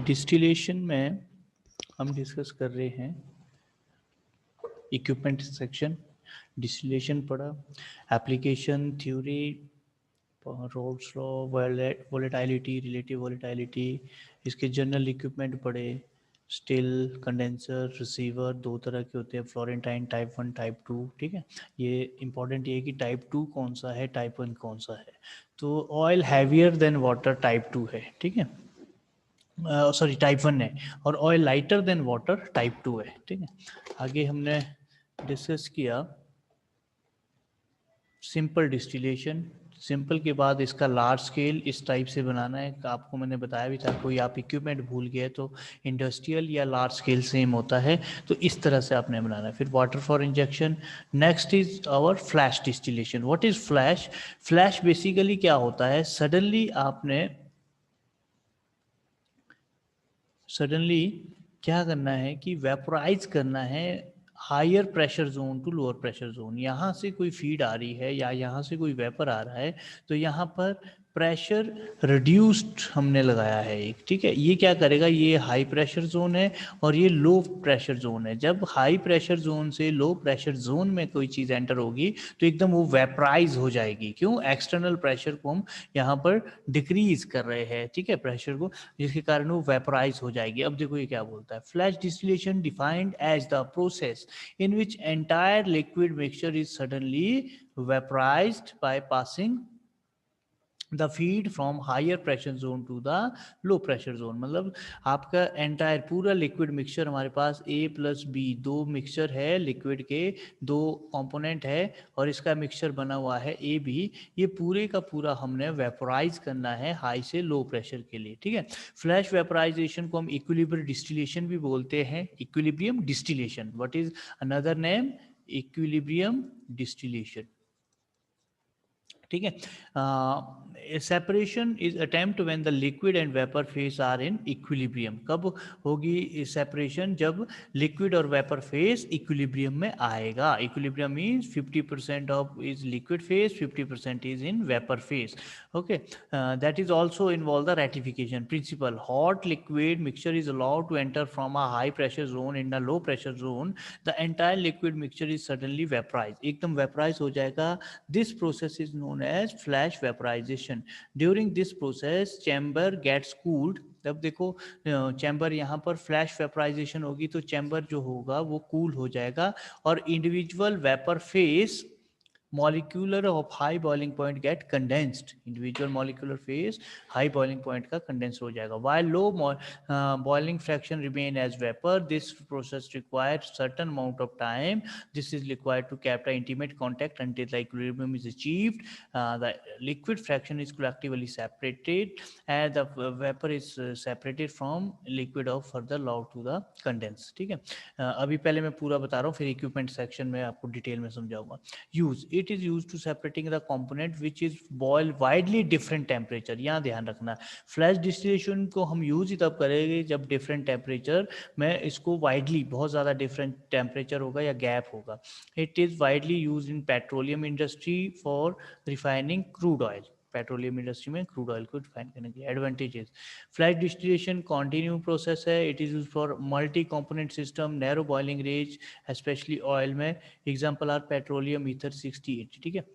Distillation में हम discuss कर रहे हैं इक्विपमेंट सेक्शन। डिस्टिलेशन पढ़ा, application theory, roles law, volatility, relative volatility, इसके जनरल इक्विपमेंट पढ़े, स्टिल, कंडेंसर, रिसीवर, दो तरह के होते हैं, फ्लोरेंटाइन टाइप 1 टाइप 2। ठीक है, ये इंपॉर्टेंट ये है कि टाइप 2 कौन सा है, टाइप 1 कौन सा है। तो oil heavier than water type 2 है, ठीक है, सॉरी टाइप 1 है, और oil lighter than water type 2 है। ठीक है, आगे हमने डिस्कस किया सिंपल डिस्टिलेशन। सिंपल के बाद इसका लार्ज स्केल इस टाइप से बनाना है, आपको मैंने बताया भी था, कोई आप इक्विपमेंट भूल गए तो इंडस्ट्रियल या लार्ज स्केल सेम होता है, तो इस तरह से आपने बनाना है। फिर water for injection. Next is our flash distillation. What is flash? Flash basically क्या होता है, सडनली क्या करना है कि वेपोराइज करना है higher pressure zone to lower pressure zone. यहाँ से कोई फीड आ रही है या यहाँ से कोई वेपर आ रहा है, तो यहाँ पर प्रेशर रिड्यूस्ड हमने लगाया है एक। ठीक है, ये क्या करेगा, ये हाई प्रेशर जोन है और ये लो प्रेशर जोन है। जब हाई प्रेशर जोन से लो प्रेशर जोन में कोई चीज़ एंटर होगी तो एकदम वो वेपराइज हो जाएगी। क्यों? एक्सटर्नल प्रेशर को हम यहाँ पर डिक्रीज कर रहे हैं, ठीक है, प्रेशर को, जिसके कारण वो वेपराइज हो जाएगी। अब देखो ये क्या बोलता है, flash distillation defined as the process in which entire liquid mixture is suddenly vaporised by passing the feed from higher pressure zone to the low pressure zone. मतलब आपका एंटायर पूरा लिक्विड मिक्सचर, हमारे पास A प्लस B दो mixture है, liquid के दो component है और इसका मिक्सचर बना हुआ है AB। ये पूरे का पूरा हमने वेपोराइज करना है हाई से लो प्रेशर के लिए। ठीक है, फ्लैश वेपोराइजेशन को हम इक्विलिब्रियम डिस्टिलेशन भी बोलते हैं। Equilibrium distillation, what is another name? Equilibrium distillation. ठीक है, separation is attempt when the liquid and vapour phase are in equilibrium. कब होगी सेपरेशन? जब लिक्विड और वेपर फेस इक्विलिब्रियम में आएगा। Equilibrium means 50% of is liquid phase, 50% is in vapour phase. Okay, that is also involve the rectification principle. Hot liquid mixture is allowed to enter from a high pressure zone in the low pressure zone, the entire liquid mixture is suddenly vaporize, एकदम vaporize हो जाएगा। This process is known as flash vaporization. During this process, chamber gets cooled. तब देखो chamber यहाँ पर flash vaporisation होगी तो chamber जो होगा वो कूल हो जाएगा और individual vapour face molecular of high boiling point get condensed. Individual molecular phase high boiling point का condense हो जाएगा, while low boiling fraction remain as vapor. This process requires certain amount of time. This is required to capture intimate contact until the equilibrium is achieved. The liquid fraction is collectively separated and the vapor is separated from liquid of further low to the condense. ठीक है, अभी पहले मैं पूरा बता रहा हूँ, फिर इक्विपमेंट सेक्शन में आपको डिटेल में समझाऊंगा। Use, it is use to separating the component which is boil widely different temperature. यहाँ ध्यान रखना, फ्लैश डिस्टिलेशन को हम यूज ही तब करेंगे जब डिफरेंट टेम्परेचर में इसको वाइडली, बहुत ज़्यादा डिफरेंट टेम्परेचर होगा या गैप होगा। It is widely use in petroleum industry for refining crude oil. Petroleum industry में क्रूड ऑयल को रिफाइन करने के advantages. Flash distillation continue process है। It is use for multi component system, narrow boiling range, specially oil में। Example are petroleum ether 68। ठीक है,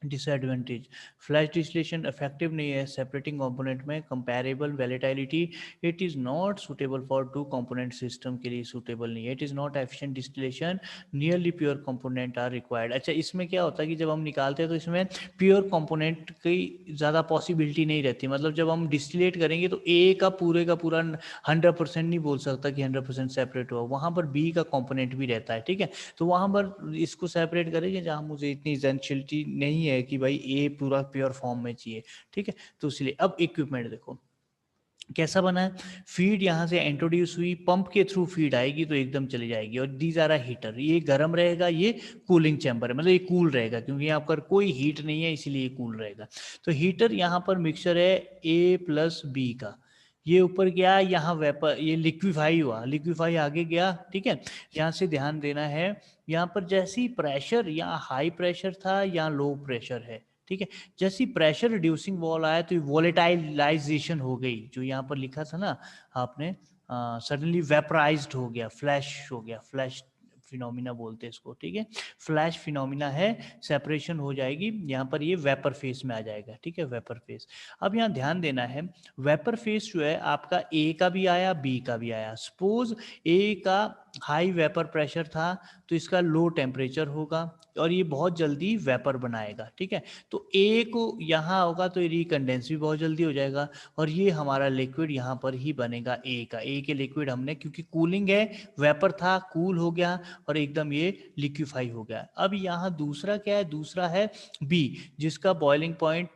disadvantage, flash distillation effective नहीं है सेपरेटिंग कंपोनेंट में। Comparable volatility, it is not suitable for two component system के लिए suitable नहीं है। It is not efficient distillation, nearly pure component are required. अच्छा, इसमें क्या होता है कि जब हम निकालते हैं तो इसमें प्योर कंपोनेंट की ज़्यादा पॉसिबिलिटी नहीं रहती। मतलब जब हम डिस्टिलेट करेंगे तो ए का पूरा 100% नहीं बोल सकता कि 100% सेपरेट हुआ, वहाँ पर बी का कंपोनेंट भी रहता है। ठीक है, तो वहाँ पर इसको सेपरेट करेंगे जहाँ मुझे इतनी एसेंशियलिटी नहीं है कि भाई ए पूरा प्योर फॉर्म में चाहिए। ठीक है, तो इसलिए अब इक्विपमेंट देखो कैसा बना है। फीड यहाँ से इंट्रोड्यूस हुई, पंप के थ्रू फीड आएगी तो एकदम चली जाएगी। और दीज आर अ हीटर, ये गर्म रहेगा, ये कूलिंग चैम्बर है, मतलब ये कूल रहेगा क्योंकि यहाँ पर कोई हीट नहीं है इसलिए ये कूल रहेगा। तो हीटर यहाँ पर मिक्सचर है A प्लस B का, ये ऊपर गया, यहाँ वेपर, ये लिक्विफाई हुआ, लिक्विफाई आगे गया। ठीक है, यहाँ से ध्यान देना है, यहाँ पर जैसी प्रेशर, यहाँ हाई प्रेशर था, यहाँ लो प्रेशर है। ठीक है। जैसे प्रेशर रिड्यूसिंग वॉल आया तो वोलेटाइलाइजेशन हो गई, जो यहाँ पर लिखा था ना आपने, सडनली वेपराइज्ड हो गया, फ्लैश हो गया, फ्लैश फिनोमिना बोलते हैं इसको, ठीक है। फ्लैश फिनोमिना है, सेपरेशन हो जाएगी, यहाँ पर ये वेपर फेस में आ जाएगा, ठीक है, वेपर फेस। अब यहाँ ध्यान देना है, वेपर फेस जो है आपका ए का भी आया, बी का भी आया। सपोज ए का हाई वेपर प्रेशर था तो इसका लो टेम्परेचर होगा और ये बहुत जल्दी वेपर बनाएगा, ठीक है। तो ए को यहाँ होगा तो रिकंडेंस भी बहुत जल्दी हो जाएगा और ये हमारा लिक्विड यहाँ पर ही बनेगा ए का। ए के लिक्विड हमने, क्योंकि कूलिंग है, वेपर था, कूल हो गया और एकदम ये लिक्विफाई हो गया। अब यहाँ दूसरा क्या है, दूसरा है बी, जिसका बॉइलिंग पॉइंट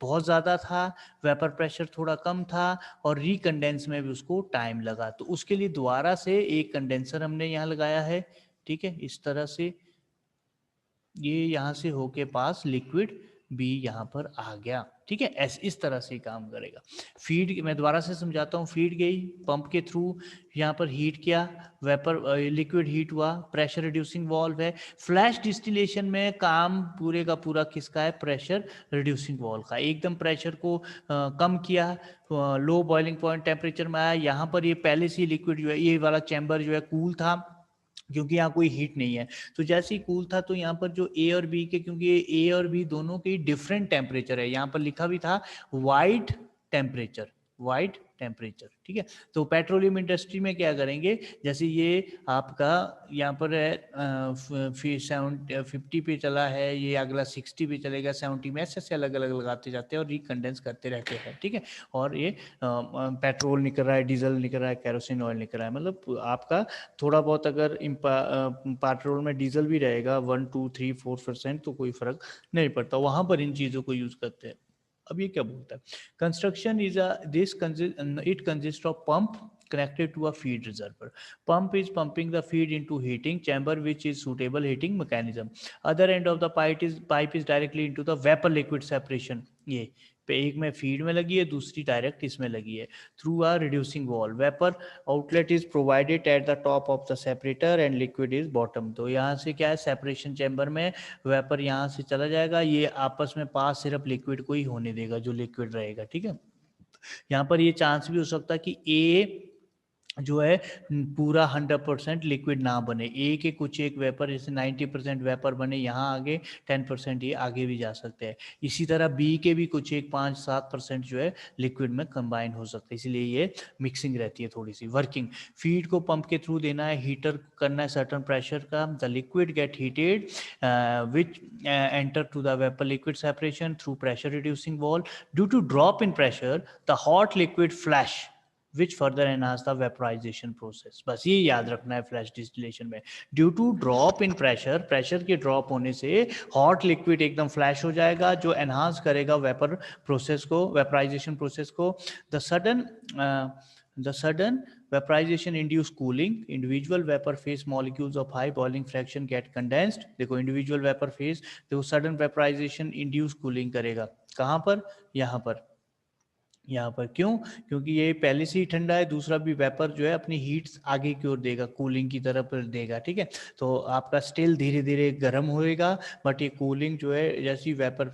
बहुत ज़्यादा था, वेपर प्रेशर थोड़ा कम था और रिकंडेंस में भी उसको टाइम लगा। तो उसके लिए दोबारा से एक कंडेंसर हमने यहाँ लगाया है, ठीक है। इस तरह से ये यहाँ से होके पास लिक्विड बी यहाँ पर आ गया, ठीक है। ऐसे इस तरह से काम करेगा। फीड, मैं दोबारा से समझाता हूँ, फीड गई पंप के थ्रू, यहाँ पर हीट किया, वेपर लिक्विड हीट हुआ, प्रेशर रिड्यूसिंग वाल्व है। फ्लैश डिस्टिलेशन में काम पूरे का पूरा किसका है, प्रेशर रिड्यूसिंग वाल्व का। एकदम प्रेशर को कम किया, लो बॉइलिंग पॉइंट टेम्परेचर में आया। यहाँ पर ये पहले से लिक्विड जो है, ये वाला चैम्बर जो है कूल था क्योंकि यहाँ कोई हीट नहीं है। तो जैसे ही कूल था तो यहाँ पर जो ए और बी के, क्योंकि ए और बी दोनों के डिफरेंट टेम्परेचर है, यहाँ पर लिखा भी था वाइड टेम्परेचर, वाइड टेम्परेचर, ठीक है। तो पेट्रोलियम इंडस्ट्री में क्या करेंगे, जैसे ये आपका यहाँ पर है 50 पे चला है, ये अगला 60 पे चलेगा, 70 में, ऐसे अलग अलग लगाते जाते हैं और रिकंडेंस करते रहते हैं, ठीक है। और ये पेट्रोल निकल रहा है, डीजल निकल रहा है, केरोसिन ऑयल निकल रहा है, मतलब आपका थोड़ा बहुत अगर पेट्रोल में डीजल भी रहेगा 1 2 3 4% तो कोई फर्क नहीं पड़ता, वहां पर इन चीजों को यूज करते हैं। अब ये क्या बोलता है, construction is it consist of pump connected to a feed reservoir. Pump is pumping the feed into heating chamber, which is suitable heating mechanism. Other end of the pipe is directly into the vapor liquid separation. ये पे एक में feed में लगी है, दूसरी direct इसमें लगी है, through a reducing wall. Vapour outlet is provided at the top of the separator and liquid is bottom. तो यहाँ से क्या है, सेपरेशन चैम्बर में वेपर यहाँ से चला जाएगा, ये आपस में पास सिर्फ लिक्विड को ही होने देगा, जो लिक्विड रहेगा, ठीक है। यहाँ पर ये चांस भी हो सकता है कि ए जो है पूरा 100% लिक्विड ना बने, ए के कुछ एक वेपर, जैसे 90% वेपर बने यहाँ आगे, 10% ये आगे भी जा सकते हैं। इसी तरह बी के भी कुछ एक 5-7% जो है लिक्विड में कंबाइन हो सकते हैं, इसलिए ये मिक्सिंग रहती है थोड़ी सी। वर्किंग, फीड को पंप के थ्रू देना है, हीटर करना है सर्टन प्रेशर का, the liquid get heated which enter to the vapour liquid separation through pressure reducing valve. Due to drop in pressure the hot liquid flash which further enhance the vaporization process। बस ये याद रखना है flash distillation में, due to drop in pressure, pressure के drop होने से hot liquid एकदम फ्लैश हो जाएगा, जो एनहांस करेगा वेपर प्रोसेस को, वेपराइजेशन प्रोसेस को। The sudden vaporization induce cooling, individual vapor phase molecules of high boiling fraction get condensed। देखो individual vapor phase, देखो sudden vaporization induce cooling करेगा, कहाँ पर, यहाँ पर, यहाँ पर। क्यों, क्योंकि ये पहले से ही ठंडा है, दूसरा भी वेपर जो है अपनी हीट आगे की ओर देगा, कूलिंग की तरफ देगा, ठीक है। तो आपका स्टिल धीरे धीरे गर्म होएगा, बट ये कूलिंग जो है, जैसी वेपर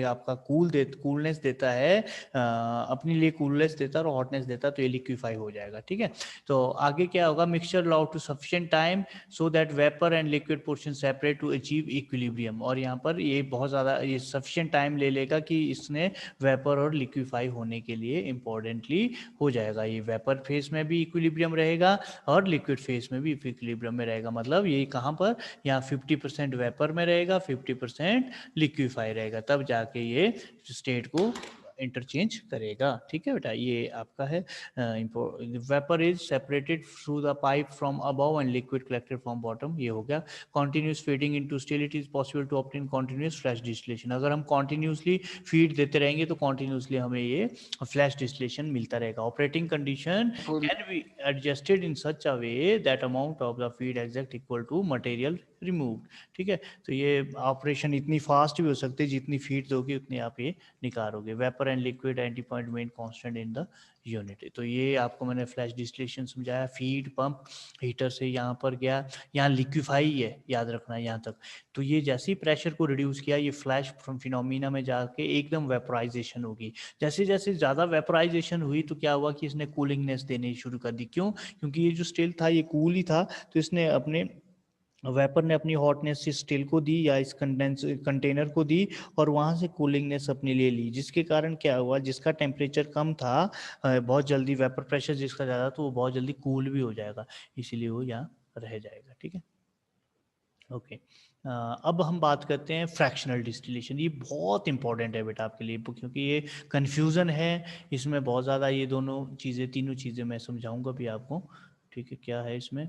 आपका कूलनेस देता है, अपने लिए कूलनेस देता है और हॉटनेस देता है, तो ये लिक्विफाई हो जाएगा, ठीक है। तो आगे क्या होगा, mixture allow to sufficient time so that vapour and liquid portion separate to achieve equilibrium. और यहाँ पर ये बहुत ज़्यादा, ये सफिशिएंट टाइम ले लेगा कि इसने वेपर और लिक्विफाई होने के लिए इंपॉर्टेंटली हो जाएगा। ये वेपर फेज में भी इक्विलिब्रियम रहेगा और लिक्विड फेज में भी इक्विलिब्रियम में रहेगा। मतलब ये कहाँ पर, यहाँ 50% वेपर में रहेगा, 50% लिक्विफाई रहेगा, तब जाके ये स्टेट को इंटरचेंज करेगा, ठीक है बेटा। ये आपका है vapour is separated through the pipe from above and liquid collected from bottom. ये हो गया continuous feeding into still it is possible to obtain continuous flash distillation. अगर हम कॉन्टिन्यूसली फीड देते रहेंगे तो कॉन्टिन्यूसली हमें ये फ्लैश डिस्टिलेशन मिलता रहेगा। Operating condition can be adjusted in such a way that amount of the feed exact equal to material removed. ठीक है, तो ये ऑपरेशन इतनी फास्ट भी हो सकती है, जितनी फीड दोगे उतनी आप ये निकालोगे। Vapour and liquid anti point main constant in the unit. तो ये आपको मैंने फ्लैश डिस्टिलेशन समझाया, फीड पंप हीटर से यहाँ पर गया, यहाँ लिक्विफाई है, याद रखना है यहाँ तक। तो ये जैसे ही प्रेशर को रिड्यूस किया, ये फ्लैश फिनोमिना में जाके एकदम वेपराइजेशन होगी। जैसे जैसे ज़्यादा वेपराइजेशन हुई तो क्या हुआ कि इसने कूलिंगनेस देनी शुरू कर दी। क्यों? क्योंकि ये जो स्टील था ये कूल ही था, तो इसने अपने वेपर ने अपनी हॉटनेस इस स्टील को दी या इस कंटेनर को दी और वहाँ से कूलिंगनेस अपने लिए ली, जिसके कारण क्या हुआ, जिसका टेम्परेचर कम था बहुत जल्दी वेपर प्रेशर जिसका ज़्यादा, तो वो बहुत जल्दी कूल भी हो जाएगा, इसीलिए वो यहाँ रह जाएगा। ठीक है, ओके। अब हम बात करते हैं फ्रैक्शनल डिस्टिलेशन। ये बहुत इंपॉर्टेंट है बेटा आपके लिए, क्योंकि ये कन्फ्यूज़न है इसमें बहुत ज़्यादा। ये दोनों चीज़ें, तीनों चीज़ें मैं समझाऊंगा भी आपको। ठीक है, क्या है इसमें,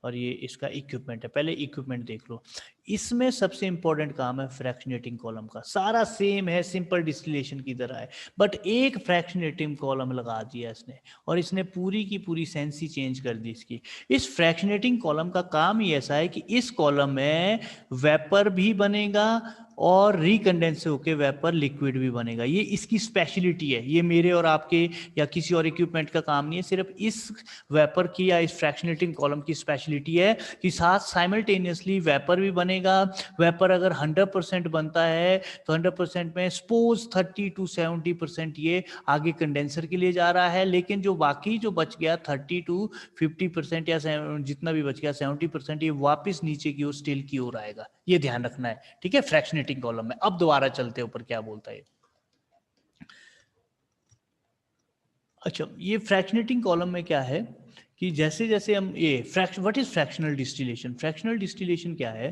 और ये इसका इक्विपमेंट है। पहले इक्विपमेंट देख लो। इसमें सबसे इंपॉर्टेंट काम है फ्रैक्शनेटिंग कॉलम का। सारा सेम है, सिंपल डिस्टिलेशन की तरह है, बट एक फ्रैक्शनेटिंग कॉलम लगा दिया इसने, और इसने पूरी की पूरी सेंस ही चेंज कर दी इसकी। इस फ्रैक्शनेटिंग कॉलम का काम ही ऐसा है कि इस कॉलम में वेपर भी बनेगा और रिकंडेंस होकर वेपर लिक्विड भी बनेगा। ये इसकी स्पेशलिटी है, ये मेरे और आपके या किसी और इक्विपमेंट का काम नहीं है, सिर्फ इस वेपर की या इस फ्रैक्शनेटिंग कॉलम की स्पेशलिटी है कि साथ साइमल्टेनियसली वेपर भी बनेगा। वेपर अगर 100% बनता है तो 100% में सपोज 30 to 70% ये आगे कंडेंसर के लिए जा रहा है, लेकिन जो बाकी जो बच गया 30 to 50% या जितना भी बच गया 70% ये वापस नीचे की ओर स्टील की ओर आएगा। ये ध्यान रखना है। ठीक है, फ्रैक्शनेटिंग कॉलम में। अब दोबारा चलते ऊपर क्या बोलता है। अच्छा, ये फ्रैक्शनेटिंग कॉलम में क्या है कि जैसे जैसे हम ये what is fractional distillation. Fractional distillation क्या है?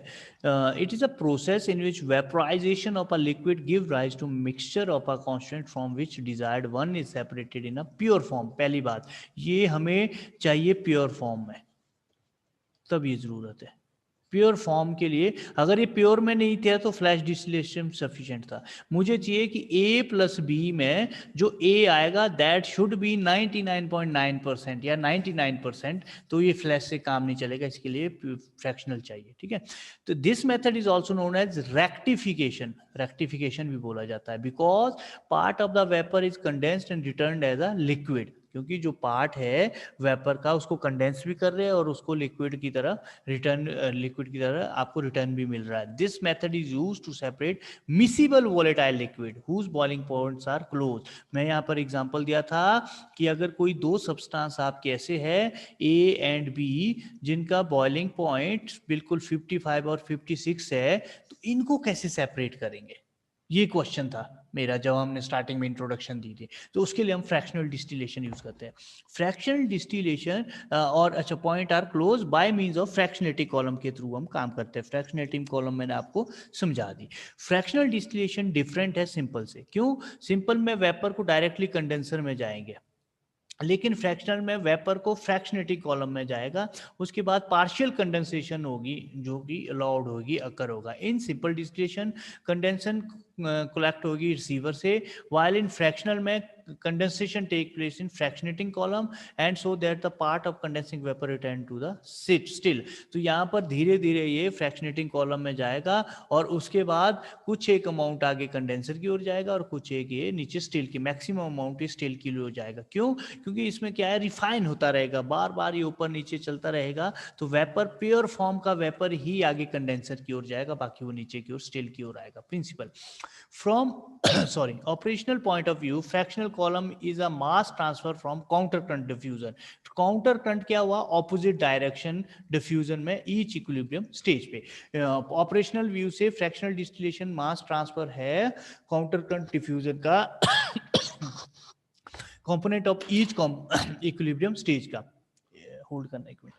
It is a process in which vaporization of a liquid give rise to mixture of a constant from which desired one is separated in a pure form. पहली बात, ये हमें चाहिए pure form में, तब ये जरूरत है। प्योर फॉर्म के लिए, अगर ये प्योर में नहीं था तो फ्लैश डिस्टिलेशन सफिशिएंट था। मुझे चाहिए कि A प्लस बी में जो A आएगा दैट शुड बी 99.9% या 99%, तो ये फ्लैश से काम नहीं चलेगा, इसके लिए फ्रैक्शनल चाहिए। ठीक है, तो this method is also known as rectification. Rectification भी बोला जाता है, because part of the vapour is condensed and return as a liquid. क्योंकि जो पार्ट है वेपर का उसको कंडेंस भी कर रहे हैं और उसको लिक्विड की तरह रिटर्न, लिक्विड की तरह आपको रिटर्न भी मिल रहा है। This method is used to separate miscible volatile liquid whose boiling points are close. मैं यहाँ पर एग्जांपल दिया था कि अगर कोई दो सब्सटेंस आपके ऐसे है ए एंड बी जिनका बॉइलिंग पॉइंट बिल्कुल 55 और 56 है, तो इनको कैसे सेपरेट करेंगे, ये क्वेश्चन था मेरा जब हमने स्टार्टिंग में इंट्रोडक्शन दी थी। तो उसके लिए हम फ्रैक्शनल डिस्टिलेशन यूज करते हैं। फ्रैक्शनल डिस्टिलेशन और अच्छा point are close by means of fractionating column के थ्रू हम काम करते हैं। फ्रैक्शनेटिंग कॉलम मैंने आपको समझा दी। फ्रैक्शनल डिस्टिलेशन डिफरेंट है सिंपल से। क्यों? सिंपल में वेपर को डायरेक्टली कंडेंसर में जाएंगे, लेकिन फ्रैक्शनल में वेपर को फ्रैक्शनेटिंग कॉलम में जाएगा, उसके बाद पार्शियल कंडेंसेशन होगी जो कि अलाउड होगी, अकर होगा। In simple distillation condensation collect होगी रिसीवर से, वाइल इन फ्रैक्शनल में condensation take place in fractionating column and so that the part of condensing vapor return to the still। तो यहाँ पर धीरे धीरे ये फ्रैक्शनेटिंग कॉलम में जाएगा और उसके बाद कुछ एक अमाउंट आगे कंडेंसर की ओर जाएगा और कुछ एक ये नीचे स्टील की, मैक्सिमम अमाउंट स्टील की ओर जाएगा। क्यों? क्योंकि इसमें क्या है, रिफाइन होता रहेगा, बार बार ये ऊपर नीचे चलता रहेगा, तो वेपर प्योर फॉर्म का वेपर ही आगे कंडेंसर की ओर जाएगा, बाकी वो नीचे की ओर स्टील की ओर आएगा। Principle from sorry operational point of view, fractional column is a mass transfer from counter current diffusion। counter current क्या हुआ? opposite direction diffusion में each equilibrium stage पे। ऑपरेशनल व्यू से फ्रैक्शनल डिस्टिलेशन मास ट्रांसफर है counter current diffusion का component of each equilibrium stage का। Hold करना एक मिनट।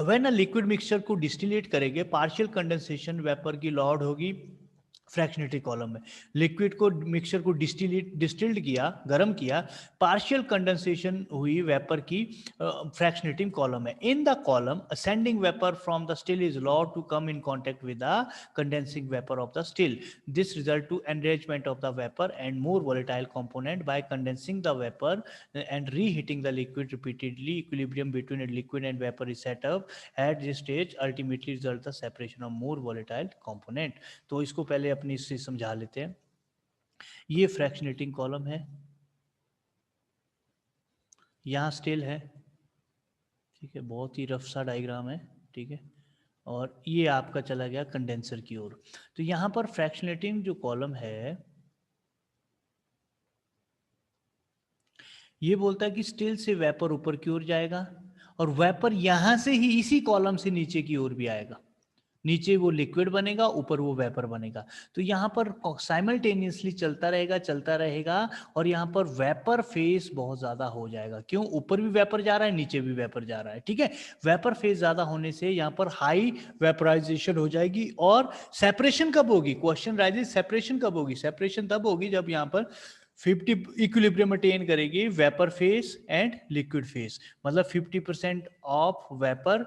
व्हेन अ लिक्विड मिक्सचर को डिस्टिलेट करेंगे, पार्शियल कंडेंसेशन वेपर की लॉर्ड होगी, फ्रैक्शनेटेड कॉलम में लिक्विड को मिक्सचर को डिस्टिल्ड किया, गर्म किया, पार्शियल कंडेंसेशन हुई वेपर की फ्रैक्शनेटिंग कॉलम है. In the column ascending vapour from the still is allowed to come in contact with the condensing vapour of the still. This result to enrichment of the vapour and more volatile component by condensing the vapor and reheating the liquid repeatedly. Equilibrium between a liquid and vapor is set up at this stage, ultimately result the separation of more volatile component. तो इसको पहले अपनी इससे समझा लेते हैं. ये fractionating column है, यहाँ स्टिल है, ठीक है, बहुत ही रफ सा डायग्राम है, ठीक है, और ये आपका चला गया कंडेंसर की ओर. तो यहाँ पर फ्रैक्शनेटिंग जो कॉलम है ये बोलता है कि स्टिल से वेपर ऊपर की ओर जाएगा और वेपर यहां से ही इसी कॉलम से नीचे की ओर भी आएगा. नीचे वो लिक्विड बनेगा, ऊपर वो वेपर बनेगा. तो यहाँ पर साइमल्टेनियसली चलता रहेगा और यहाँ पर वेपर फेस बहुत ज्यादा हो जाएगा. क्यों? ऊपर भी वेपर जा रहा है, नीचे भी वेपर जा रहा है, ठीक है. वेपर फेस ज्यादा होने से यहाँ पर हाई वेपराइजेशन हो जाएगी. और सेपरेशन कब होगी? क्वेश्चन राइजेस, सेपरेशन कब होगी? सेपरेशन तब होगी जब यहाँ पर 50 इक्विलिब्रियम अटेन करेगी vapour phase and liquid phase. मतलब 50% of vapour,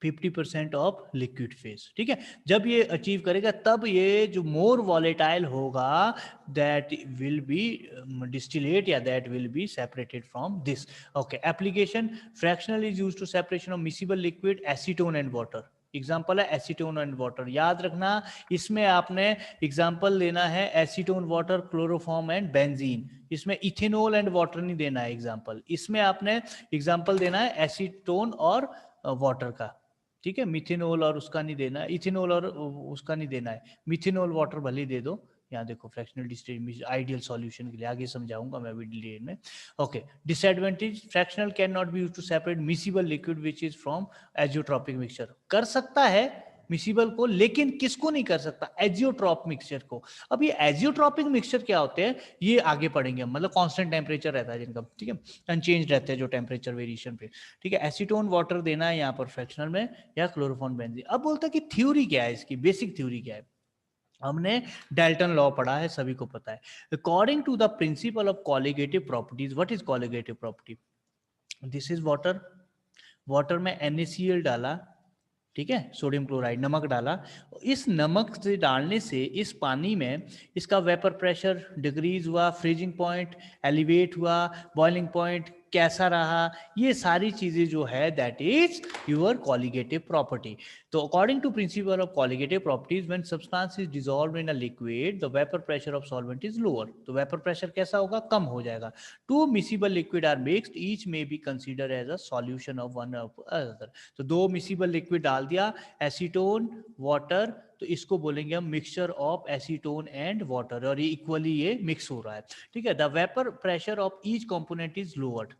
50% of liquid phase, ठीक है. जब ये अचीव करेगा तब ये जो मोर वॉलेटाइल होगा दैट विल बी डिस्टिलेट या that will be separated from this. Okay. Application, fractional is used to separation of miscible liquid, acetone and water. Example है एसीटोन एंड वाटर. याद रखना इसमें आपने एग्जाम्पल लेना है acetone water, chloroform and benzene. इसमें ethanol and water नहीं देना है एग्जाम्पल. इसमें आपने एग्जाम्पल देना है एसीटोन और वाटर का, ठीक है. मिथेनॉल और उसका नहीं देना है, इथेनॉल और उसका नहीं देना है. मिथेनॉल वाटर भले दे दो. यहाँ देखो फ्रैक्शनल डिस्टिलेशन आइडियल सॉल्यूशन के लिए आगे समझाऊंगा मैं अभी डिटेल में. Okay. Disadvantage, fractional can not be used to separate miscible liquid which is from azeotropic mixture. कर सकता है मिसिबल को, लेकिन किसको नहीं कर सकता? एजियोट्रॉप मिक्सचर को. अब ये एजियोट्रॉपिक मिक्सचर क्या होते हैं ये आगे पढ़ेंगे. मतलब कांस्टेंट टेम्परेचर रहता है जिनका, ठीक है, अनचेंज रहते हैं जो टेम्परेचर वेरिएशन पे, ठीक है. एसीटोन वाटर देना है यहाँ पर फ्रैक्शनल में, या क्लोरोफॉर्म बेंजीन. अब बोलता है कि थ्योरी क्या है इसकी, बेसिक थ्योरी क्या है. हमने डाल्टन लॉ पढ़ा है, सभी को पता है. According to the principle of colligative properties. What is colligative property? This is water. Water में NaCl डाला, ठीक है, सोडियम क्लोराइड, नमक डाला. इस नमक से डालने से इस पानी में इसका वेपर प्रेशर डिक्रीज हुआ, फ्रीजिंग पॉइंट एलिवेट हुआ, बॉइलिंग पॉइंट कैसा रहा, ये सारी चीजें जो है that is your colligative property. तो according to principle of colligative properties, when substance is dissolved in a liquid the vapour pressure of solvent is lower. तो वेपर प्रेशर कैसा होगा? कम हो जाएगा. Two miscible liquid are mixed, each may be consider as a solution of one of other. तो दो miscible liquid डाल दिया, एसीटोन वाटर, तो इसको बोलेंगे हम mixture of acetone and water, और ये इक्वली ये मिक्स हो रहा है, ठीक है. The vapour pressure of each component is lowered.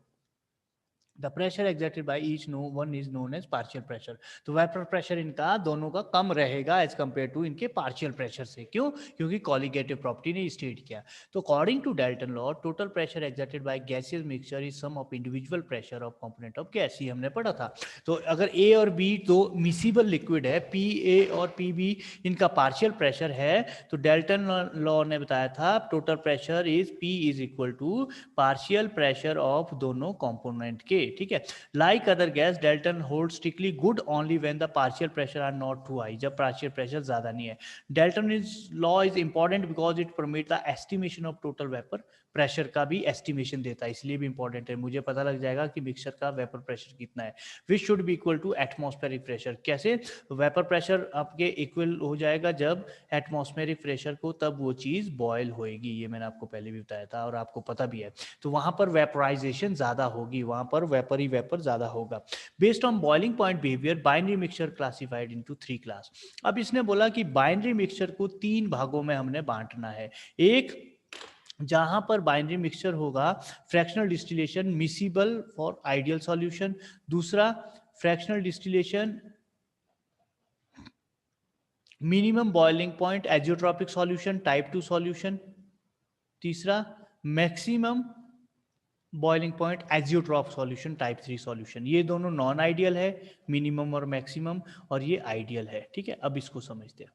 The pressure exerted by each one is known as partial pressure. तो वेपर प्रेशर इनका दोनों का कम रहेगा एज कंपेयर टू इनके पार्शियल प्रेशर से. क्यों? क्योंकि कॉलिगेटिव प्रॉपर्टी ने स्टेट किया. तो according to Dalton law, total pressure exerted by gaseous mixture is sum of individual pressure of component of gas. ये हमने पढ़ा था. तो अगर ए और बी दो मिसिबल लिक्विड है, पी ए और पी बी, इनका पार्शियल प्रेशर है, तो डाल्टन लॉ ने बताया था total pressure is P is equal to partial pressure of दोनों कंपोनेंट के, ठीक है. Like other gas, Dalton hold strictly good only when the partial pressure are not too high. जब पार्शियल प्रेशर ज्यादा नहीं है. Dalton is law is important because it permit the estimation of total vapour pressure का भी estimation देता है, इसलिए भी इंपॉर्टेंट है. मुझे पता लग जाएगा कि मिक्सचर का वेपर प्रेशर कितना है. Which should be equal to atmospheric pressure. कैसे? वेपर प्रेशर आपके इक्वल हो जाएगा जब एटमॉस्फेरिक प्रेशर को, तब वो चीज बॉयल होएगी. ये मैंने आपको पहले भी बताया था और आपको पता भी है. तो वहां पर वेपराइजेशन ज्यादा होगी, वहां पर वेपर ही वेपर ज्यादा होगा. Based on boiling point behaviour, binary mixture classified into 3 class. अब इसने बोला कि बाइनरी मिक्सचर को 3 भागों में हमने बांटना है. एक, जहां पर बाइनरी मिक्सचर होगा fractional distillation miscible for ideal solution. दूसरा, fractional distillation minimum boiling point azeotropic solution type 2 solution. तीसरा, maximum boiling point azeotrope solution type 3 solution. ये दोनों नॉन आइडियल है, मिनिमम और मैक्सिमम, और ये आइडियल है, ठीक है. अब इसको समझते हैं.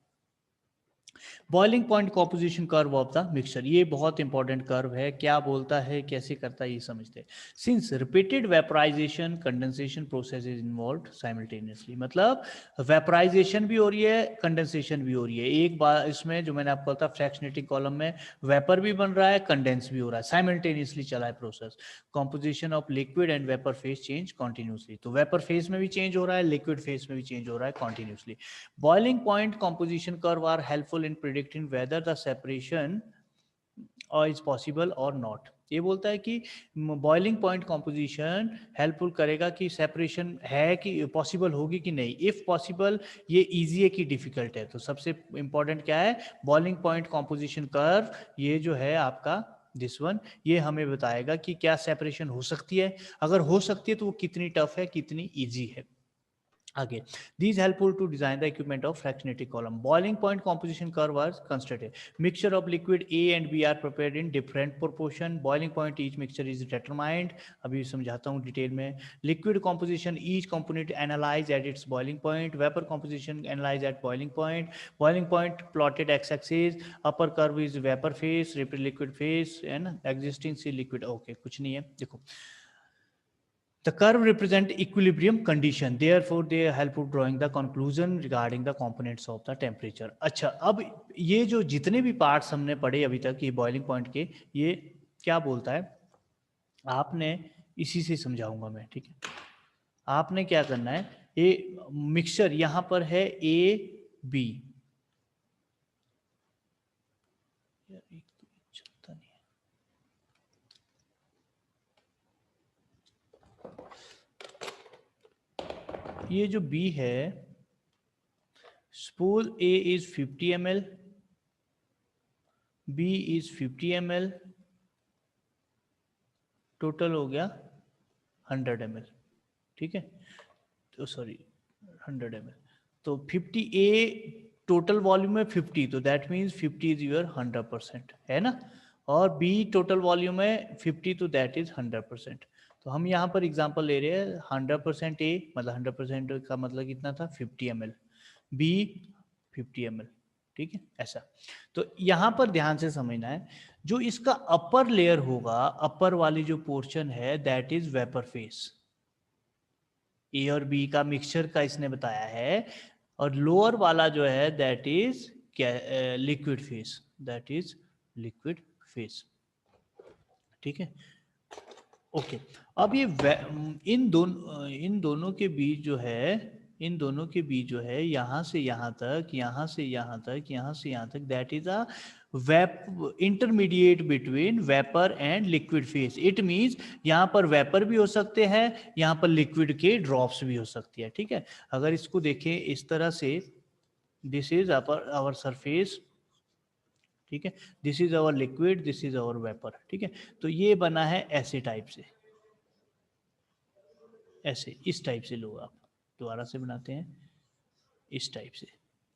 Boiling point composition curve of the mixture, ये बहुत इंपॉर्टेंट कर्व है, क्या बोलता है कैसे करता है ये समझते हैं। Since repeated vaporization condensation process is involve simultaneously, मतलब वेपराइजेशन भी हो रही है कंडेंसेशन भी हो रही है एक बार इसमें, जो मैंने आपको बताया फ्रैक्शनेटिंग कॉलम में वेपर भी बन रहा है कंडेंस भी हो रहा है, साइमल्टेनियसली चला है process. Composition of liquid and vapour phase change continuously, तो वेपर फेज में भी चेंज हो रहा है लिक्विड फेज में भी चेंज हो रहा है continuously. Boiling point composition curve are helpful in predicting whether the separation is possible or not. ये बोलता है कि बॉइलिंग पॉइंट कॉम्पोजिशन हेल्पफुल करेगा कि सेपरेशन है कि पॉसिबल होगी कि नहीं, इफ पॉसिबल ये इजी है कि डिफिकल्ट है। तो सबसे इंपॉर्टेंट क्या है, बॉइलिंग पॉइंट कॉम्पोजिशन कर्व, ये जो है आपका दिस वन, ये हमें बताएगा कि क्या सेपरेशन हो सकती है, अगर हो सकती है तो वो कितनी टफ है कितनी ईजी है। आगे, these helpful to design the equipment of fractionated column. Boiling point composition curve was constructed. Mixture of liquid A and B are prepared in different proportion. Boiling point each mixture is determined. अभी समझाता हूँ detail में. Liquid composition each component analyzed at its boiling point. Vapor composition analyzed at boiling point. Boiling point plotted x-axis. Upper curve is vapor phase, liquid phase, and existing C liquid. Okay, कुछ नहीं है, देखो. The curve represent equilibrium condition, therefore they help in drawing the conclusion regarding the components of the temperature. अच्छा, अब ये जो जितने भी पार्ट्स हमने पढ़े अभी तक ये बॉइलिंग पॉइंट के, ये क्या बोलता है, आपने इसी से समझाऊंगा मैं, ठीक है। आपने क्या करना है, ये मिक्सचर यहां पर है ए बी, चलता नहीं है, ये जो बी है, suppose A is 50 ml, B is 50 ml, total हो गया 100 ml, ठीक है, तो सॉरी 100 ml, तो 50 ए टोटल वॉल्यूम है 50, तो दैट मीन्स 50 इज योर 100%, है ना, और बी टोटल वॉल्यूम है 50, तो दैट इज 100%। तो हम यहाँ पर एग्जांपल ले रहे हैं 100% ए, मतलब 100% का मतलब कितना था 50 ml, बी 50 ml, ठीक है, ऐसा। तो यहाँ पर ध्यान से समझना है, जो इसका अपर लेयर होगा, अपर वाली जो पोर्शन है दैट इज वेपर फेस, ए और बी का मिक्सचर का इसने बताया है, और लोअर वाला जो है दैट इज क्या, liquid phase, that is liquid phase, ठीक है, ओके। अब ये इन दोनों के बीच जो है, इन दोनों के बीच जो है, यहाँ से यहाँ तक, यहाँ से यहाँ तक, यहाँ से यहाँ तक, दैट इज अ वेप intermediate between vapour and liquid phase. It means यहाँ पर वेपर भी हो सकते हैं, यहाँ पर लिक्विड के ड्रॉप्स भी हो सकती है, ठीक है। अगर इसको देखें इस तरह से, दिस इज आवर सरफेस, ठीक है, this is our liquid, this is our vapour, ठीक है। तो ये बना है ऐसे टाइप से, ऐसे इस टाइप से लो आप, दोबारा से बनाते हैं इस टाइप से,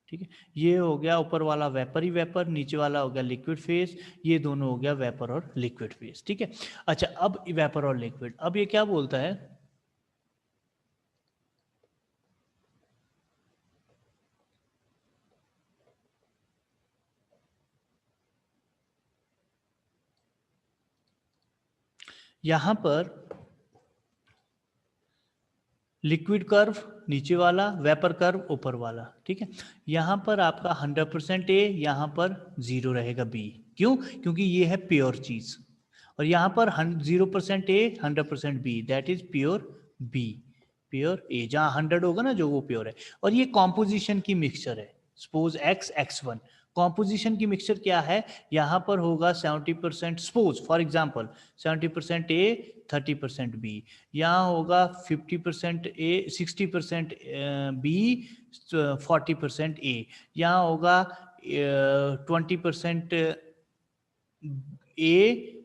ठीक है। ये हो गया ऊपर वाला वेपर ही वेपर, नीचे वाला हो गया लिक्विड फेस, ये दोनों हो गया वेपर और लिक्विड फेस, ठीक है। अच्छा, अब वेपर और लिक्विड, अब ये क्या बोलता है, यहां पर लिक्विड कर्व नीचे वाला, वेपर कर्व ऊपर वाला, ठीक है। यहाँ पर आपका 100% ए, यहाँ पर 0 रहेगा बी, क्यों, क्योंकि ये है प्योर चीज, और यहाँ पर 0% A 100% B, that is pure B, pure A, जहाँ 100 होगा ना जो, वो प्योर है। और ये कॉम्पोजिशन की मिक्सचर है, सपोज x1, कॉम्पोजिशन की मिक्सचर क्या है, यहाँ पर होगा 70%, suppose for example 70% A 30% B, यहाँ होगा 50% ए 60% बी 40% ए, यहाँ होगा 20% ए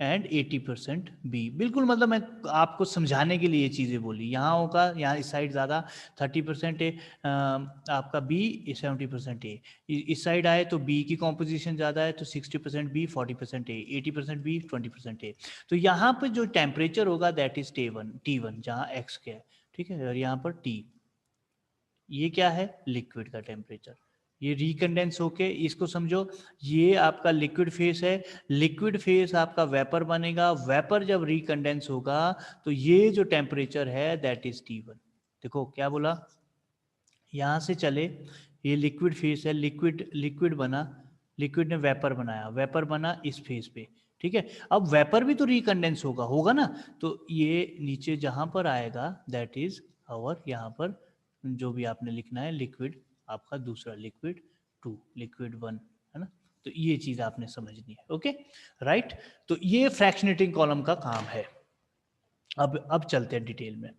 एंड 80% बी। बिल्कुल, मतलब मैं आपको समझाने के लिए ये चीज़ें बोली, यहाँ होगा, यहाँ इस साइड ज़्यादा 30% ए आपका बी, 70% ए, इस साइड आए तो बी की कॉम्पोजिशन ज़्यादा है तो 60% बी 40% ए, 80% बी 20% ए। तो यहाँ पर जो टेम्परेचर होगा दैट इज T1, जहाँ एक्स क्या है, ठीक है, और यहाँ पर टी, ये क्या है लिक्विड का टेम्परेचर, ये रिकंडेंस होके, इसको समझो ये आपका लिक्विड फेस है, लिक्विड फेस आपका वेपर बनेगा, वेपर जब रिकंडेंस होगा तो ये जो टेम्परेचर है दैट इज T1। देखो क्या बोला, यहाँ से चले, ये लिक्विड फेस है, लिक्विड लिक्विड बना, लिक्विड ने वेपर बनाया, वेपर बना इस फेस पे, ठीक है। अब वेपर भी तो रिकंडेंस होगा, होगा ना, तो ये नीचे जहाँ पर आएगा दैट इज आवर, यहाँ पर जो भी आपने लिखना है लिक्विड, आपका दूसरा लिक्विड 2, लिक्विड 1, है ना। तो ये चीज़ आपने समझनी है, ओके राइट। तो ये फ्रैक्शनेटिंग कॉलम का काम है। अब चलते हैं डिटेल में।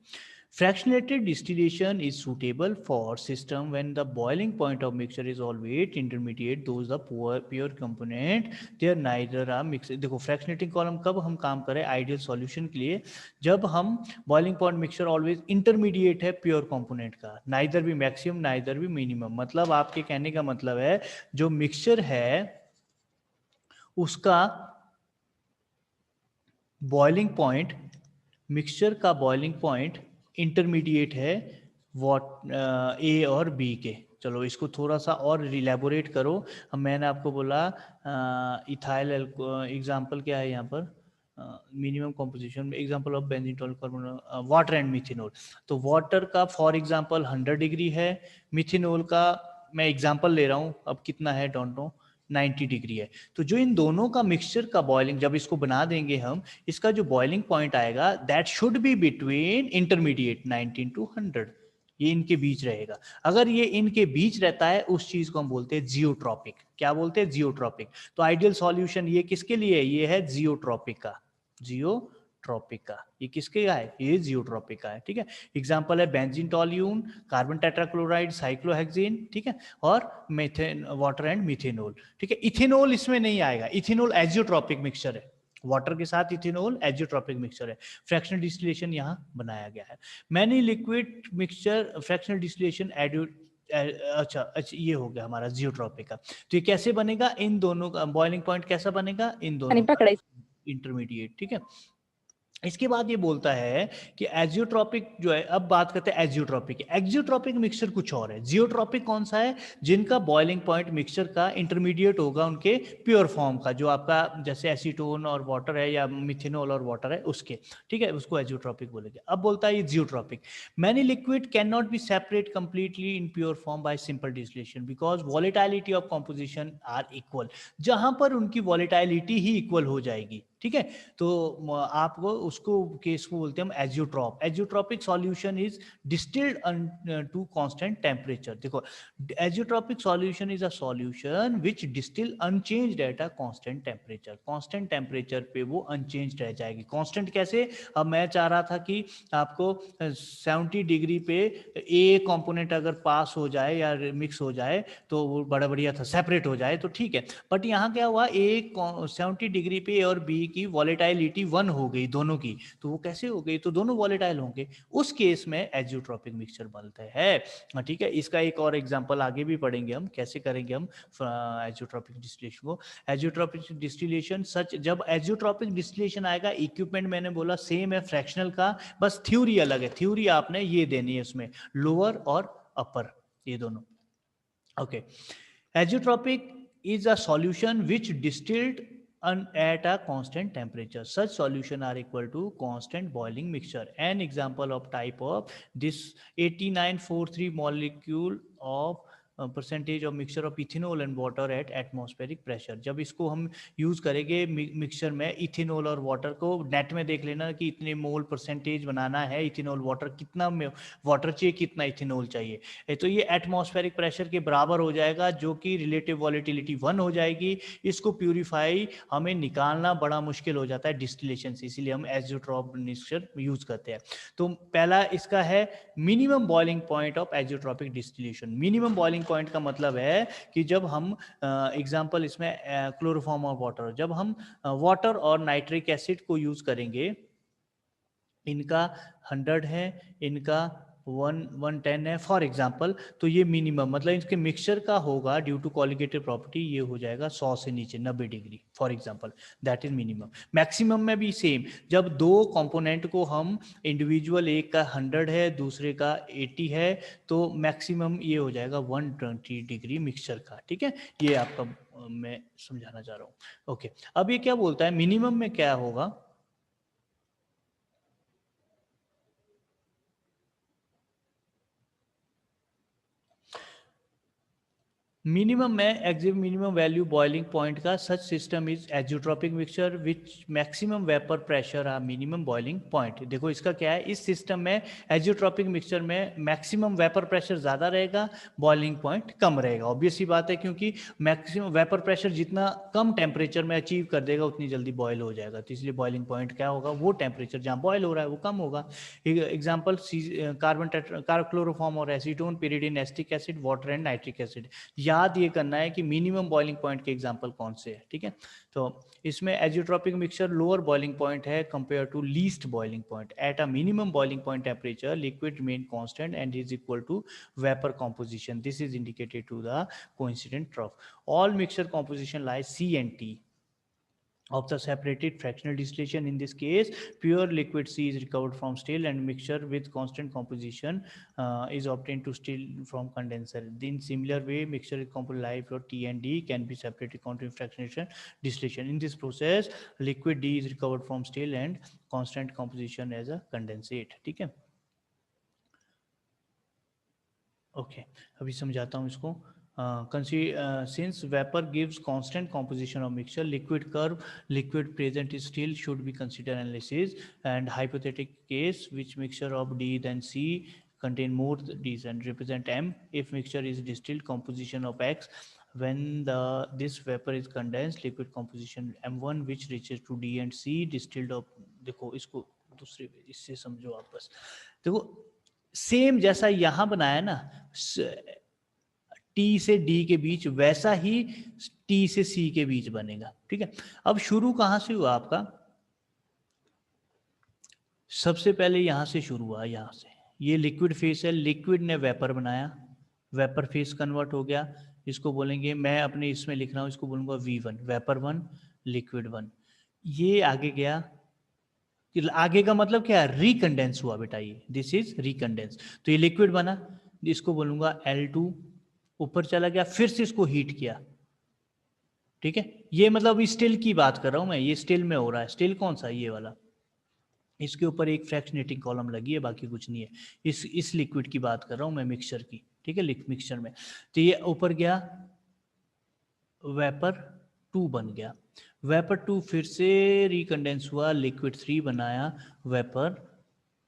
Fractionated distillation is suitable for system when the boiling point of mixture is always intermediate, those the pure component they neither are mixed। देखो fractionating column कब हम काम करें ideal solution के लिए, जब हम boiling point mixture always intermediate है pure component का, neither भी maximum neither भी minimum। मतलब आपके कहने का मतलब है जो mixture है उसका बॉइलिंग पॉइंट, मिक्सचर का बॉइलिंग पॉइंट इंटरमीडिएट है वॉट ए और बी के। चलो इसको थोड़ा सा और रिलैबोरेट करो। हम मैंने आपको बोला इथाइल एग्जांपल क्या है यहाँ पर, मिनिमम कॉम्पोजिशन में example of benzene carbon water and methanol. तो वाटर का फॉर एग्जांपल 100 डिग्री है, मिथेनॉल का मैं एग्जांपल ले रहा हूँ, अब कितना है डोंट नो, 90 डिग्री है। तो जो इन दोनों का मिक्सचर का बॉइलिंग, जब इसको बना देंगे हम, इसका जो बॉइलिंग पॉइंट आएगा that should be between intermediate 19 to 100, ये इनके बीच रहेगा। अगर ये इनके बीच रहता है उस चीज को हम बोलते हैं जियोट्रॉपिक। क्या बोलते हैं? जियोट्रॉपिक। तो आइडियल सॉल्यूशन ये किसके लिए है? ये है जियोट्रॉपिक का, जियोट्रॉपिक का। ये किसके का है? ये जियोट्रॉपिक का है, ठीक है। एग्जांपल है बेंजीन टॉल्यून, कार्बन टेट्राक्लोराइड, साइक्लोहेक्सेन, ठीक है, और मेथेन वाटर एंड मिथेनॉल, ठीक है। इथेनॉल इसमें नहीं आएगा, इथेनॉल एजियोट्रॉपिक मिक्सचर है, वाटर के साथ इथेनॉल एजियोट्रॉपिक मिक्सचर है। फ्रैक्शनल डिस्टिलेशन यहाँ बनाया गया है। Many liquid mixture fractional distillation अच्छा ये हो गया हमारा जियोट्रॉपिक का। तो ये कैसे बनेगा? इन दोनों का बॉइलिंग पॉइंट कैसा बनेगा? इन दोनों का इंटरमीडिएट, ठीक है। इसके बाद ये बोलता है कि एजियोट्रॉपिक जो है, अब बात करते हैं एजियोट्रॉपिक। एजियोट्रॉपिक मिक्सचर कुछ और है, जियोट्रॉपिक कौन सा है? जिनका बॉइलिंग पॉइंट मिक्सचर का इंटरमीडिएट होगा उनके प्योर फॉर्म का, जो आपका जैसे एसीटोन और वाटर है या मिथेनॉल और वाटर है उसके, ठीक है, उसको एजियोट्रॉपिक बोलेंगे। अब बोलता है ये geotropic. Many liquid can not be separate completely in pure form by simple distillation because volatility of composition are equal. जहां पर उनकी वॉलेटिलिटी ही इक्वल हो जाएगी, ठीक है, तो आपको उसको केस को बोलते हैं हम azeotrope. Azeotropic solution is distilled to constant temperature. देखो azeotropic solution is a solution which distil unchanged at a constant temperature. Constant temperature पे वो अनचेंज्ड रह जाएगी। कांस्टेंट कैसे? अब मैं चाह रहा था कि आपको 70 डिग्री पे ए कंपोनेंट अगर पास हो जाए या मिक्स हो जाए तो वो बड़ा बढ़िया था, सेपरेट हो जाए तो ठीक है। बट यहाँ क्या हुआ, ए 70 डिग्री पे और बी की वॉलेटिलिटी 1 हो गई दोनों की, तो वो कैसे हो गई? तो दोनों वॉलेटाइल होंगे, उस केस में एजियोट्रॉपिक मिक्सचर बनता है, ठीक है। इसका एक और एग्जांपल आगे भी पढ़ेंगे हम, कैसे करेंगे हम एजियोट्रॉपिक डिस्टिलेशन को। एजियोट्रॉपिक डिस्टिलेशन सच, जब एजियोट्रॉपिक डिस्टिलेशन आएगा, इक्विपमेंट मैंने बोला सेम है फ्रैक्शनल का, बस थ्योरी अलग है। थ्योरी आपने ये देनी है उसमें, लोअर और अपर, ये दोनों, okay. Azeotropic is a solution which distilled at a constant temperature. Such solution are equal to constant boiling mixture. An example of type of this 8943 molecule of percentage of mixture of ethanol and water at atmospheric pressure. जब इसको हम use करेंगे mixture में ethanol और water को, net में देख लेना कि इतने मोल परसेंटेज बनाना है इथेनॉल वाटर, कितना वाटर चाहिए, कितना इथेनॉल चाहिए, तो ये एटमॉस्फेरिक प्रेशर के बराबर हो जाएगा, जो कि रिलेटिव वॉलेटिलिटी 1 हो जाएगी। इसको प्यूरिफाई हमें निकालना बड़ा मुश्किल हो जाता है डिस्टिलेशन से, इसीलिए हम एजियोट्रॉप मिक्सचर यूज करते हैं। तो पहला इसका है minimum boiling point of azeotropic distillation. Minimum boiling point का मतलब है कि जब हम एग्जांपल इसमें क्लोरोफॉर्म और वाटर, जब हम वाटर और नाइट्रिक एसिड को यूज करेंगे, इनका 100 है, इनका 110 है फॉर एग्जांपल, तो ये मिनिमम मतलब इसके मिक्सचर का होगा ड्यू टू कॉलिगेटिव प्रॉपर्टी ये हो जाएगा 100 से नीचे 90 degree for example, that is minimum. Maximum में भी सेम, जब दो कंपोनेंट को हम इंडिविजुअल, एक का 100 है दूसरे का 80 है, तो मैक्सिमम ये हो जाएगा 120 डिग्री मिक्सचर का। ठीक है, ये आपका मैं समझाना चाह रहा हूँ। ओके, अब ये क्या बोलता है मिनिमम में क्या होगा, मिनिमम में exit minimum value boiling point का such system is azeotropic mixture which maximum vapour pressure a minimum boiling point. देखो इसका क्या है, इस सिस्टम में एजियोट्रॉपिक मिक्सचर में मैक्सिमम वेपर प्रेशर ज़्यादा रहेगा, बॉइलिंग पॉइंट कम रहेगा। ऑब्वियस ही बात है, क्योंकि मैक्सिमम वेपर प्रेशर जितना कम टेम्परेचर में अचीव कर देगा उतनी जल्दी बॉयल हो जाएगा, तो इसलिए बॉइलिंग पॉइंट क्या होगा, वो टेम्परेचर जहाँ बॉयल हो रहा है वो कम होगा। एग्जाम्पल कार्बन क्लोरोफॉर्म और acetone, pyridine, acetic acid, water and nitric acid. याद ये करना है कि मिनिमम बॉइलिंग पॉइंट के एग्जांपल कौन से हैं। ठीक है, तो इसमें azeotropic mixture lower boiling point है compare to least boiling point. At a minimum boiling point temperature liquid remain constant and is equal to vapour composition. This is indicated to the coincident trough. All mixture composition lies C and T of the separated fractional distillation. In this case, pure liquid C is recovered from still and mixture with constant composition is obtained to still from condenser. In similar way, mixture component life or T and D can be separated content fractionation distillation. In this process, liquid D is recovered from still and constant composition as a condensate. ठीक है, okay अभी समझाता हूँ इसको। Since vapor gives constant composition of mixture, liquid curve, liquid present is still should be considered analysis, and hypothetical case which mixture of D than C contain more D's and represent M. If mixture is distilled composition of X, when this vapor is condensed, liquid composition M1 which reaches to D and C distilled of, देखो इसको दूसरे इससे समझो आप बस। देखो same जैसा यहां बनाया ना टी से डी के बीच, वैसा ही टी से सी के बीच बनेगा। ठीक है, अब शुरू कहां से हुआ आपका, सबसे पहले यहां से शुरू हुआ, यहां से ये लिक्विड फेस है, लिक्विड ने वेपर बनाया, वेपर फेस कन्वर्ट हो गया, इसको बोलेंगे, मैं अपने इसमें लिख रहा हूं, इसको बोलूंगा V1, वेपर 1 लिक्विड 1। ये आगे गया, आगे का मतलब क्या है, रिकंडेंस हुआ बेटा, ये दिस इज रिकंडेंस, तो ये लिक्विड बना, इसको बोलूंगा L2, ऊपर चला गया, फिर से इसको हीट किया। ठीक है, ये मतलब स्टिल की बात कर रहा हूं मैं, ये स्टिल में हो रहा है, स्टिल कौन सा, ये वाला, इसके ऊपर एक फ्रैक्शनेटिंग कॉलम लगी है, बाकी कुछ नहीं है। इस लिक्विड की बात कर रहा हूं मैं, मिक्सचर की। ठीक है, मिक्सचर में तो ये ऊपर गया, वेपर 2 बन गया, वेपर 2 फिर से रिकंडेंस हुआ, लिक्विड 3 बनाया, वेपर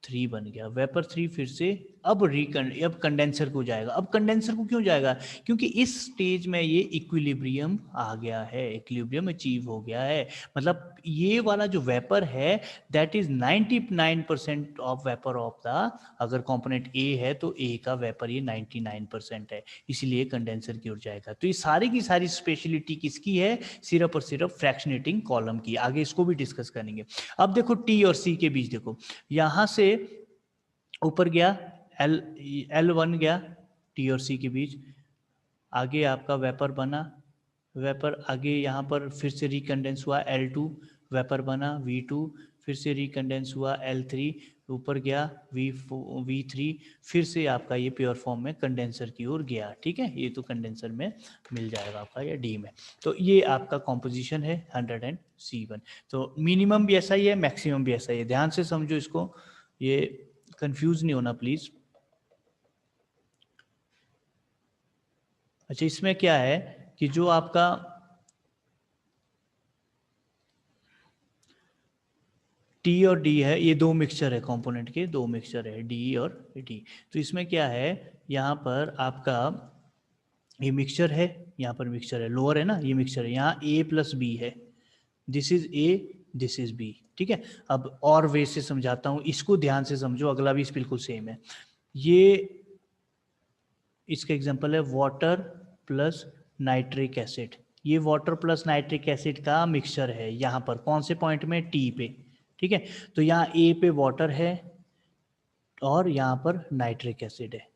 3 बन गया, वेपर 3 फिर से अब कंडेंसर को जाएगा। अब कंडेंसर को क्यों जाएगा, क्योंकि इस स्टेज में ये इक्विलिब्रियम आ गया है, इक्विलिब्रियम अचीव हो गया है। मतलब ये वाला जो वेपर है that is 99% of vapour of the, अगर कंपोनेंट ए है तो ए का वेपर ये 99% है, इसलिए कंडेंसर की ओर जाएगा। तो ये सारी की सारी स्पेशलिटी किसकी है, सिर्फ और सिर्फ फ्रैक्शनेटिंग कॉलम की। आगे इसको भी डिस्कस करेंगे। अब देखो टी और सी के बीच, देखो यहां से ऊपर गया L1 गया टी और सी के बीच, आगे आपका वेपर बना, वेपर आगे यहाँ पर फिर से रिकंडेंस हुआ L2, वेपर बना V2, फिर से रिकंडेंस हुआ L3, ऊपर गया V3, फिर से आपका ये प्योर फॉर्म में कंडेंसर की ओर गया। ठीक है, ये तो कंडेंसर में मिल जाएगा आपका, या डी में। तो ये आपका कॉम्पोजिशन है 100C1। तो मिनिमम भी ऐसा ही है, मैक्सिमम भी ऐसा ही है, ध्यान से समझो इसको, ये कंफ्यूज नहीं होना प्लीज। अच्छा, इसमें क्या है कि जो आपका टी और डी है, ये दो मिक्सचर है, कंपोनेंट के दो मिक्सचर है, डी और डी। तो इसमें क्या है, यहाँ पर आपका ये मिक्सचर है, यहाँ पर मिक्सचर है, लोअर है ना, ये मिक्सचर है, यहाँ A प्लस बी है, this is A, this is B। ठीक है, अब और वे से समझाता हूँ, इसको ध्यान से समझो, अगला भी बिल्कुल सेम है। ये इसका एग्जांपल है वाटर प्लस नाइट्रिक एसिड, ये वाटर प्लस नाइट्रिक एसिड का मिक्सचर है, यहाँ पर कौन से पॉइंट में, टी पे। ठीक है, तो यहाँ ए पे वाटर है और यहाँ पर नाइट्रिक एसिड है।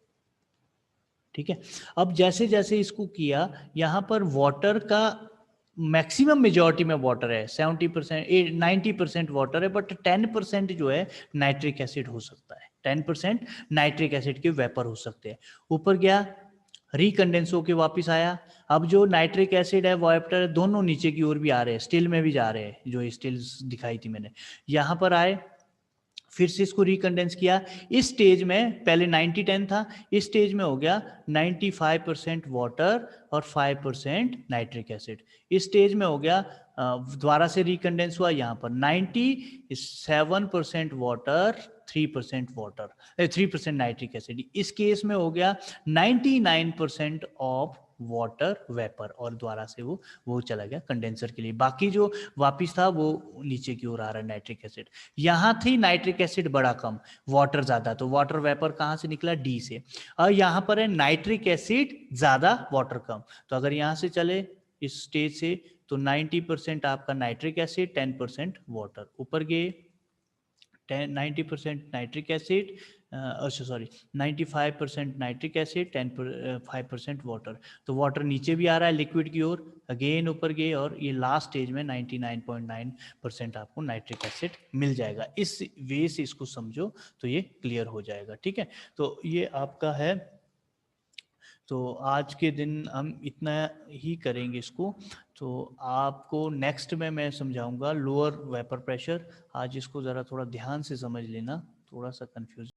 ठीक है, अब जैसे जैसे इसको किया, यहाँ पर वाटर का मैक्सिमम मेजॉरिटी में वाटर है, 70% 90% वाटर है, बट 10% जो है नाइट्रिक एसिड हो सकता है, 10% नाइट्रिक एसिड के वेपर हो सकते हैं। ऊपर गया, रिकंडेंस होके वापस आया। अब जो नाइट्रिक एसिड है वाटर दोनों नीचे की ओर भी आ रहे हैं, स्टिल में भी जा रहे हैं, जो स्टिल दिखाई थी मैंने, यहाँ पर आए, फिर से इसको रिकंडेंस किया। इस स्टेज में पहले 90-10 था, इस स्टेज में हो गया 95% वाटर और 5% नाइट्रिक एसिड। इस स्टेज में हो गया, दोबारा से रिकंडेंस हुआ, यहाँ पर 97% वाटर, 3% नाइट्रिक एसिड। इस केस में हो गया 99% ऑफ वाटर वेपर, और द्वारा से वो चला गया कंडेंसर के लिए। बाकी जो वापिस था वो नीचे की ओर आ रहा है नाइट्रिक एसिड। यहाँ थी नाइट्रिक एसिड बड़ा कम, वाटर ज्यादा, तो वाटर वेपर कहाँ से निकला, डी से। और यहाँ पर है नाइट्रिक एसिड ज्यादा, वाटर कम, तो अगर यहाँ से चले इस स्टेज से, तो 90% आपका नाइट्रिक एसिड, 10% वाटर। ऊपर गए 90% नाइट्रिक एसिड, अच्छा सॉरी 95% नाइट्रिक एसिड, 5% वाटर, तो वाटर नीचे भी आ रहा है लिक्विड की ओर, अगेन ऊपर गए, और ये लास्ट स्टेज में 99.9% आपको नाइट्रिक एसिड मिल जाएगा। इस वे से इसको समझो तो ये क्लियर हो जाएगा। ठीक है, तो ये आपका है। तो आज के दिन हम इतना ही करेंगे इसको, तो आपको नेक्स्ट में मैं समझाऊंगा लोअर वेपर प्रेशर। आज इसको ज़रा थोड़ा ध्यान से समझ लेना, थोड़ा सा कंफ्यूज